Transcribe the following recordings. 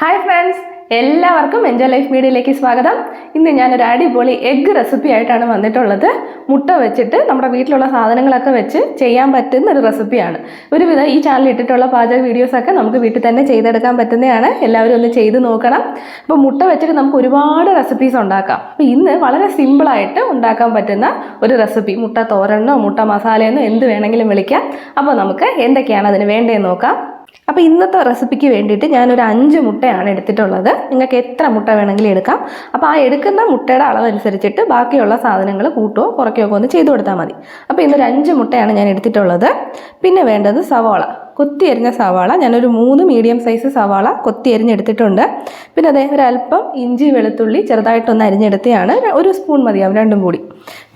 Hi friends, എല്ലാവർക്കും enjoy life മീഡിയയിലേക്ക് സ്വാഗതം. ഇന്ന് ഞാനൊരു അടിപൊളി എഗ്ഗ് റെസിപ്പി ആയിട്ടാണ് വന്നിട്ടുള്ളത്. മുട്ട വെച്ചിട്ട് നമ്മുടെ വീട്ടിലുള്ള സാധനങ്ങളൊക്കെ വെച്ച് ചെയ്യാൻ പറ്റുന്ന ഒരു റെസിപ്പിയാണ്. ഒരുവിധം ഈ ചാനലിൽ ഇട്ടിട്ടുള്ള പാചക വീഡിയോസൊക്കെ നമുക്ക് വീട്ടിൽ തന്നെ ചെയ്തെടുക്കാൻ പറ്റുന്നതാണ്. എല്ലാവരും ഒന്ന് ചെയ്ത് നോക്കണം. അപ്പോൾ മുട്ട വെച്ചിട്ട് നമുക്ക് ഒരുപാട് റെസിപ്പീസ് ഉണ്ടാക്കാം. അപ്പോൾ ഇന്ന് വളരെ സിമ്പിളായിട്ട് ഉണ്ടാക്കാൻ പറ്റുന്ന ഒരു റെസിപ്പി, മുട്ട തോരനോ മുട്ട മസാലയെന്നോ എന്ത് വേണമെങ്കിലും വിളിക്കാം. അപ്പോൾ നമുക്ക് എന്തൊക്കെയാണ് അതിന് വേണ്ടതെന്ന് നോക്കാം. അപ്പോൾ ഇന്നത്തെ റെസിപ്പിക്ക് വേണ്ടിയിട്ട് ഞാനൊരു 5 മുട്ടയാണ് എടുത്തിട്ടുള്ളത്. നിങ്ങൾക്ക് എത്ര മുട്ട വേണമെങ്കിലും എടുക്കാം. അപ്പോൾ ആ എടുക്കുന്ന മുട്ടയുടെ അളവനുസരിച്ചിട്ട് ബാക്കിയുള്ള സാധനങ്ങൾ കൂട്ടുകയോ കുറയ്ക്കുകയോ ഒന്ന് ചെയ്ത് കൊടുത്താൽ മതി. അപ്പോൾ ഇന്നൊരു 5 മുട്ടയാണ് ഞാൻ എടുത്തിട്ടുള്ളത്. പിന്നെ വേണ്ടത് സവാള, കൊത്തി അരിഞ്ഞ സവാള. ഞാനൊരു 3 മീഡിയം സൈസ് സവാള കൊത്തി അരിഞ്ഞെടുത്തിട്ടുണ്ട്. പിന്നെ അതേ ഒരല്പം ഇഞ്ചി വെളുത്തുള്ളി ചെറുതായിട്ടൊന്ന് അരിഞ്ഞെടുത്തതാണ്. 1 സ്പൂൺ മതിയാവും, രണ്ടും കൂടി.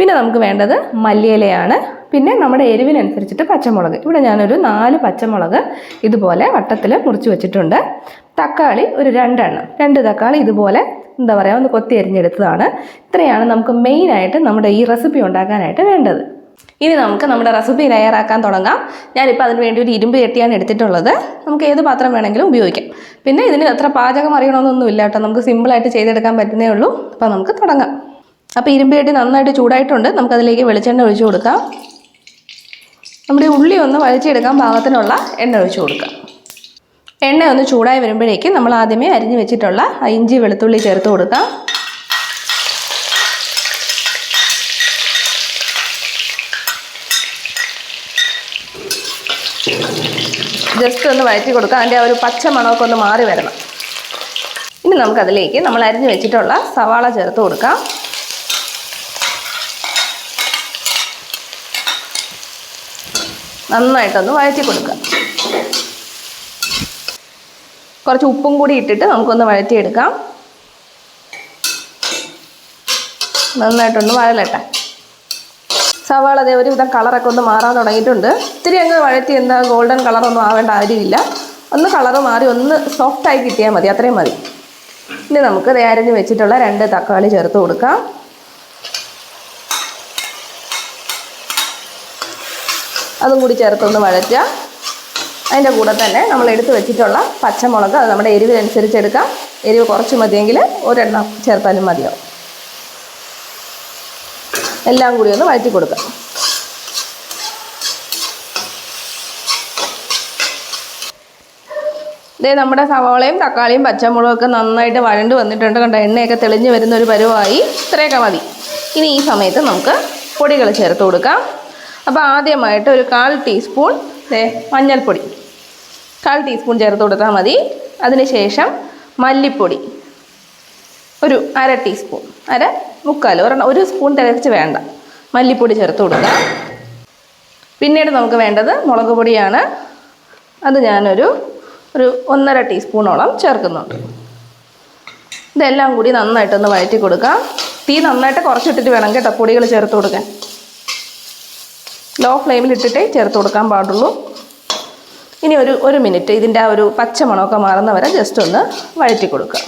പിന്നെ നമുക്ക് വേണ്ടത് മല്ലിയിലയാണ്. പിന്നെ നമ്മുടെ എരിവിനനുസരിച്ചിട്ട് പച്ചമുളക്. ഇവിടെ ഞാനൊരു 4 പച്ചമുളക് ഇതുപോലെ വട്ടത്തിൽ മുറിച്ച് വെച്ചിട്ടുണ്ട്. തക്കാളി ഒരു 2 എണ്ണം, 2 തക്കാളി ഇതുപോലെ എന്താ പറയുക ഒന്ന് കൊത്തി അരിഞ്ഞെടുത്തതാണ്. ഇത്രയാണ് നമുക്ക് മെയിനായിട്ട് നമ്മുടെ ഈ റെസിപ്പി ഉണ്ടാക്കാനായിട്ട് വേണ്ടത്. ഇനി നമുക്ക് നമ്മുടെ റെസിപ്പി തയ്യാറാക്കാൻ തുടങ്ങാം. ഞാനിപ്പോൾ അതിന് വേണ്ടി ഒരു ഇരുമ്പ് ചട്ടിയാണ് എടുത്തിട്ടുള്ളത്. നമുക്ക് ഏത് പാത്രം വേണമെങ്കിലും ഉപയോഗിക്കാം. പിന്നെ ഇതിന് അത്ര പാചകം അറിയണമെന്നൊന്നുമില്ല കേട്ടോ, നമുക്ക് സിമ്പിളായിട്ട് ചെയ്തെടുക്കാൻ പറ്റുന്നേ ഉള്ളൂ. അപ്പോൾ നമുക്ക് തുടങ്ങാം. അപ്പോൾ ഇരുമ്പ് ചട്ടി നന്നായിട്ട് ചൂടായിട്ടുണ്ട്. നമുക്കതിലേക്ക് വെളിച്ചെണ്ണ ഒഴിച്ചു കൊടുക്കാം. നമ്മുടെ ഉള്ളി ഒന്ന് വഴച്ചെടുക്കാൻ പാകത്തിനുള്ള എണ്ണ ഒഴിച്ചു കൊടുക്കാം. എണ്ണ ഒന്ന് ചൂടായി വരുമ്പോഴേക്കും നമ്മൾ ആദ്യമേ അരിഞ്ഞു വെച്ചിട്ടുള്ള ഇഞ്ചി വെളുത്തുള്ളി ചേർത്ത് കൊടുക്കാം. ജസ്റ്റ് ഒന്ന് വഴറ്റി കൊടുക്കാം. അതിൻ്റെ ആ ഒരു പച്ച മണമൊക്കെ ഒന്ന് മാറി വരണം. ഇനി നമുക്കതിലേക്ക് നമ്മൾ അരിഞ്ഞു വെച്ചിട്ടുള്ള സവാള ചേർത്ത് കൊടുക്കാം. നന്നായിട്ടൊന്ന് വഴറ്റി കൊടുക്കുക. കുറച്ച് ഉപ്പും കൂടി ഇട്ടിട്ട് നമുക്കൊന്ന് വഴറ്റിയെടുക്കാം. നന്നായിട്ടൊന്ന് വഴലട്ടെ. സവാള അതേ ഒരുവിധം കളറൊക്കെ ഒന്ന് മാറാൻ തുടങ്ങിയിട്ടുണ്ട്. ഇത്തിരി അങ്ങ് വഴറ്റി എന്താ ഗോൾഡൻ കളറൊന്നും ആവേണ്ട കാര്യമില്ല. ഒന്ന് കളറ് മാറി ഒന്ന് സോഫ്റ്റായി കിട്ടിയാൽ മതി, അത്രയും മതി. ഇനി നമുക്ക് അരിഞ്ഞ് വെച്ചിട്ടുള്ള 2 തക്കാളി ചേർത്ത് കൊടുക്കാം. അതും കൂടി ചേർത്തൊന്ന് വഴറ്റുക. അതിൻ്റെ കൂടെ തന്നെ നമ്മൾ എടുത്ത് വെച്ചിട്ടുള്ള പച്ചമുളക്, അത് നമ്മുടെ എരിവിനനുസരിച്ച് എടുക്കാം. എരിവ് കുറച്ച് മതിയെങ്കിൽ 1 എണ്ണം ചേർത്താലും മതിയാവും. എല്ലാം കൂടി ഒന്ന് വഴറ്റി കൊടുക്കാം. ഇതേ നമ്മുടെ സവാളയും തക്കാളിയും പച്ചമുളകും ഒക്കെ നന്നായിട്ട് വഴണ്ട് വന്നിട്ടുണ്ട്. കണ്ട എണ്ണയൊക്കെ തെളിഞ്ഞ് വരുന്ന ഒരു പരുവമായി. ഇത്രയൊക്കെ മതി. ഇനി ഈ സമയത്ത് നമുക്ക് പൊടികൾ ചേർത്ത് കൊടുക്കാം. അപ്പോൾ ആദ്യമായിട്ട് ഒരു 1/4 ടീസ്പൂൺ മഞ്ഞൾപ്പൊടി, 1/4 ടീസ്പൂൺ ചേർത്ത് കൊടുത്താൽ മതി. അതിനുശേഷം മല്ലിപ്പൊടി ഒരു 1/2 ടീസ്പൂൺ, 1/4 സ്പൂൺ തികച്ച് വേണ്ട, മല്ലിപ്പൊടി ചേർത്ത് കൊടുക്കാം. പിന്നീട് നമുക്ക് വേണ്ടത് മുളക് പൊടിയാണ്. അത് ഞാനൊരു 1.5 ടീസ്പൂണോളം ചേർക്കുന്നുണ്ട്. ഇതെല്ലാം കൂടി നന്നായിട്ടൊന്ന് വഴറ്റി കൊടുക്കാം. തീ നന്നായിട്ട് കുറച്ചിട്ടിട്ട് വേണം കേട്ടോ പൊടികൾ ചേർത്ത് കൊടുക്കാൻ. ലോ ഫ്ലെയിമിൽ ഇട്ടിട്ടേ ചേർത്ത് കൊടുക്കാൻ പാടുള്ളൂ. ഇനി ഒരു മിനിറ്റ് ഇതിൻ്റെ ആ ഒരു പച്ചമണമൊക്കെ മാറുന്ന വരെ ജസ്റ്റ് ഒന്ന് വഴറ്റി കൊടുക്കുക.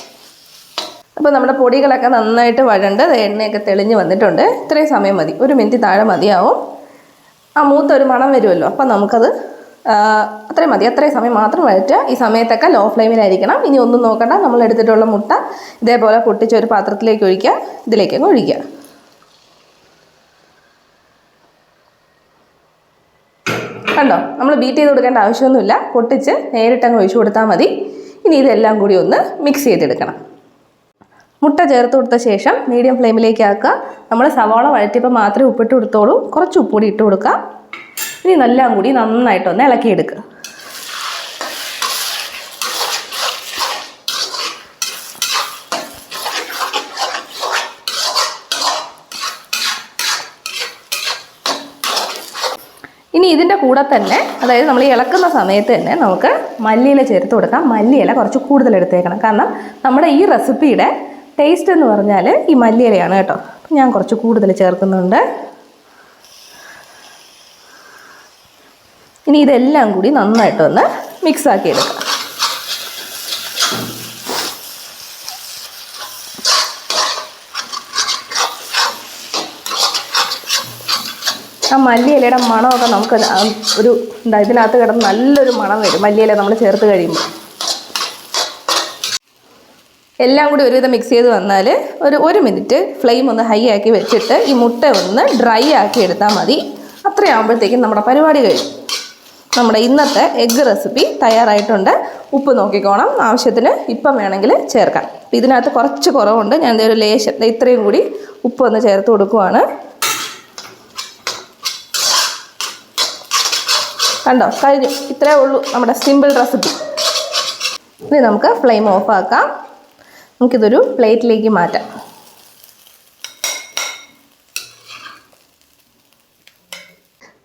അപ്പോൾ നമ്മുടെ പൊടികളൊക്കെ നന്നായിട്ട് വഴണ്ട് എണ്ണയൊക്കെ തെളിഞ്ഞ് വന്നിട്ടുണ്ട്. ഇത്രയും സമയം മതി, 1 മിനിറ്റ് താഴെ മതിയാവും. ആ മൂത്തൊരു മണം വരുമല്ലോ, അപ്പോൾ നമുക്കത് അത്രയും മതി. അത്രയും സമയം മാത്രം വഴറ്റുക. ഈ സമയത്തൊക്കെ ലോ ഫ്ലെയിമിലായിരിക്കണം. ഇനി ഒന്നും നോക്കണ്ട, നമ്മൾ എടുത്തിട്ടുള്ള മുട്ട ഇതേപോലെ പൊട്ടിച്ച് ഒരു പാത്രത്തിലേക്ക് ഒഴിക്കുക. ഇതിലേക്കങ്ങ് ഒഴിക്കുക. കണ്ടോ, നമ്മൾ ബീറ്റ് ചെയ്ത് കൊടുക്കേണ്ട ആവശ്യമൊന്നുമില്ല. പൊട്ടിച്ച് നേരിട്ടങ്ങ് ഒഴിച്ചു കൊടുത്താൽ മതി. ഇനി ഇതെല്ലാം കൂടി ഒന്ന് മിക്സ് ചെയ്തെടുക്കണം. മുട്ട ചേർത്ത് കൊടുത്ത ശേഷം മീഡിയം ഫ്ലെയിമിലേക്ക് ആക്കുക. നമ്മൾ സവാള വഴറ്റിയപ്പോൾ മാത്രമേ ഉപ്പിട്ട് കൊടുത്തോളൂ. കുറച്ച് ഉപ്പ് കൂടി ഇട്ട് കൊടുക്കുക. ഇനി എല്ലാം കൂടി നന്നായിട്ടൊന്ന് ഇളക്കിയെടുക്കുക. ഇനി ഇതിൻ്റെ കൂടെ തന്നെ, അതായത് നമ്മൾ ഈ ഇളക്കുന്ന സമയത്ത് തന്നെ നമുക്ക് മല്ലിയില ചേർത്ത് കൊടുക്കാം. മല്ലിയില കുറച്ച് കൂടുതൽ എടുത്തേക്കണം. കാരണം നമ്മുടെ ഈ റെസിപ്പിയുടെ ടേസ്റ്റ് എന്ന് പറഞ്ഞാൽ ഈ മല്ലിയിലയാണ് കേട്ടോ. അപ്പം ഞാൻ കുറച്ച് കൂടുതൽ ചേർക്കുന്നുണ്ട്. ഇനി ഇതെല്ലാം കൂടി നന്നായിട്ടൊന്ന് മിക്സാക്കി എടുക്കാം. ആ മല്ലിയിലയുടെ മണമൊക്കെ നമുക്ക് ഇതിനകത്ത് കിടന്ന് നല്ലൊരു മണം വരും. മല്ലിയില നമ്മൾ ചേർത്ത് കഴിയുമ്പോൾ എല്ലാം കൂടി ഒരുവിധം മിക്സ് ചെയ്ത് വന്നാൽ ഒരു മിനിറ്റ് ഫ്ലെയിം ഒന്ന് ഹൈ ആക്കി വെച്ചിട്ട് ഈ മുട്ട ഒന്ന് ഡ്രൈ ആക്കി എടുത്താൽ മതി. അത്രയാകുമ്പോഴത്തേക്കും നമ്മുടെ പരിപാടി കഴിയും. നമ്മുടെ ഇന്നത്തെ എഗ്ഗ് റെസിപ്പി തയ്യാറായിട്ടുണ്ട്. ഉപ്പ് നോക്കിക്കോണം, ആവശ്യത്തിന് ഇപ്പം വേണമെങ്കിൽ ചേർക്കാം. ഇതിനകത്ത് കുറച്ച് കുറവുണ്ട്, ഞാൻ ഒരു ലേശം ഇത്രയും കൂടി ഉപ്പ് ഒന്ന് ചേർത്ത് കൊടുക്കുവാണ്. കണ്ടോ, കഴിഞ്ഞു. ഇത്രയേ ഉള്ളൂ നമ്മുടെ സിമ്പിൾ റെസിപ്പി. ഇനി നമുക്ക് ഫ്ലെയിം ഓഫ് ആക്കാം. നമുക്കിതൊരു പ്ലേറ്റിലേക്ക് മാറ്റാം.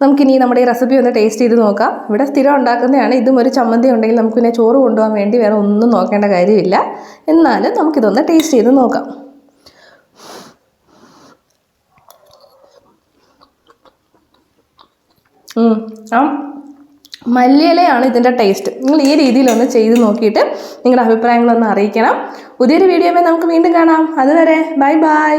നമുക്കിനി നമ്മുടെ ഈ റെസിപ്പി ഒന്ന് ടേസ്റ്റ് ചെയ്ത് നോക്കാം. ഇവിടെ സ്ഥിരം ഉണ്ടാക്കുന്നതാണ്. ഇതും ഒരു ചമ്മന്തി ഉണ്ടെങ്കിൽ നമുക്ക് പിന്നെ ചോറ് കൊണ്ടുപോകാൻ വേണ്ടി വേറെ ഒന്നും നോക്കേണ്ട കാര്യമില്ല. എന്നാലും നമുക്കിതൊന്ന് ടേസ്റ്റ് ചെയ്ത് നോക്കാം. മല്ലിയിലയാണ് ഇതിൻ്റെ ടേസ്റ്റ്. നിങ്ങൾ ഈ രീതിയിലൊന്ന് ചെയ്ത് നോക്കിയിട്ട് നിങ്ങളുടെ അഭിപ്രായങ്ങളൊന്ന് അറിയിക്കണം. പുതിയൊരു വീഡിയോയിൽ നമുക്ക് വീണ്ടും കാണാം. അതുവരെ ബൈ ബൈ.